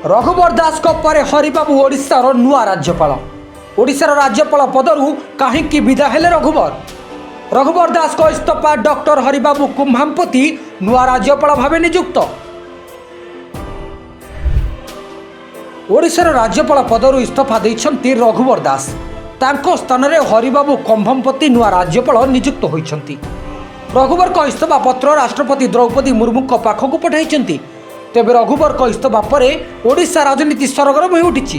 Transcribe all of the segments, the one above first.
रघुवर दास पर हरिबाबू ओडिशार नुआ राज्यपाल। ओडिशार राज्यपाल पदरू कहीं विदा हेले रघुवर दास को इस्तफा डॉक्टर हरिबाबू कुंभामपति नुआ राज्यपाल भाव नियुक्त। ओडिशार राज्यपाल पदरू इस्तफा देइछन्ति रघुवर दास। तांको स्थान में हरिबाबू कुंभामपति नुआ राज्यपाल नियुक्त होइछन्ति। रघुवर को इस्तफा पत्र राष्ट्रपति द्रौपदी मुर्मू को पाखक पठाइछन्ति। तेबे रघुवर को इस्तफा पर ओडिशा राजनीति सरगरम हो उठी।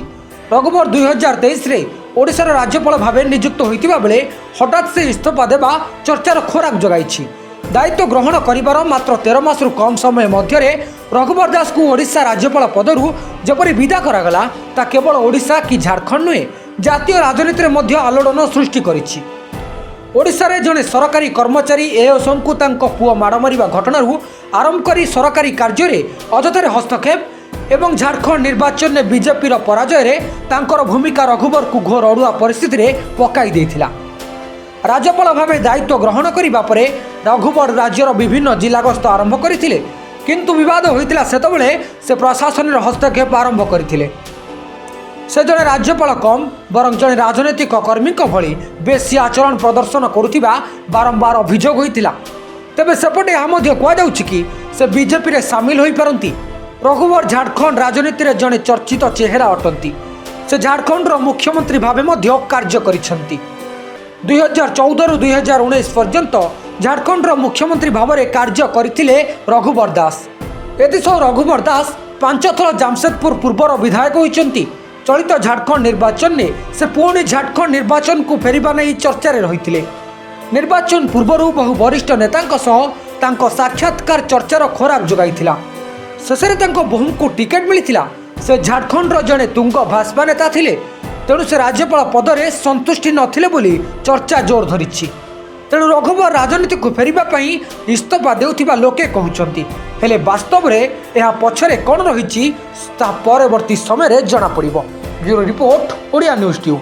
रघुवर 2023 रे ओडिशार राज्यपाल भाव नियुक्त होइतिबा बेले हठात से इस्तफा देवा चर्चार खोराक जगाइछि। दायित्व ग्रहण करिवार मात्र 13 मासरू कम समय मध्य रघुवर दास को ओडिशा राज्यपाल पदरू जेपरि विदा करागला ता केवल ओडिशा कि झारखंड नुहे जातीय राजनीति में आलोड़न सृष्टि करिछि। ओडिशा रे जने सरकारी कर्मचारी एएसओ को तांको पुओ माड़ मारिबा घटनारू आरंभ करी सरकारी कार्य रे अଯଥାରେ हस्तक्षेप एवं झारखंड निर्वाचन में बीजेपी पराजय रे तांकर भूमिका रघुवर को घोर अड़ुआ परिस्थिति रे पकाई देथिला। राज्यपाल भावे दायित्व ग्रहण करिबा परे रघुवर राज्यर विभिन्न जिला गस्त आरंभ करथिले, किंतु विवाद होइतिला सेतबेले से प्रशासन रे हस्तक्षेप आरंभ करथिले। से जड़े राज्यपाल कम बरं जड़े राजनैतिक कर्मी भली बेसी आचरण प्रदर्शन करुथिबा बारंबार अभियोग होइतिला। तेबे सेपटे यह कहुछि कि से बीजेपी रे सामिल होई पारंती। रघुवर झारखंड राजनीति रे जड़े चर्चित चेहरा अटंती। से झारखंड रो मुख्यमंत्री भावे मध्य कार्य करिसंती। 2014 रु 2019 पर्यंत झारखंड रो मुख्यमंत्री भावे कार्य करथिले रघुवर दास। एतिसह रघुवर दास 5 थर जामशेदपुर पूर्वर विधायक होइचंती। चलित झारखंड निर्वाचन में से पुणी झारखंड निर्वाचन को फेरिबा नहीं चर्चा रही। निर्वाचन पूर्व बहु वरिष्ठ नेता साक्षात्कार चर्चार खोराक जगाइथिला। शेषे बहु को टिकेट मिलता। से झारखंड जड़े तुंग भाजपा नेता थिले, तेणु से राज्यपाल पदरे संतुष्टि नथिले बोली चर्चा जोर धरिछि। तेणु रघुवर राजनीति को फेरिबा इस्तफा देउथिबा लोके कहउछंती। हेले वास्तव रे यह पछरे कौन रही परवर्ती समय जना पड़िबो। Bureau report Odia news tube.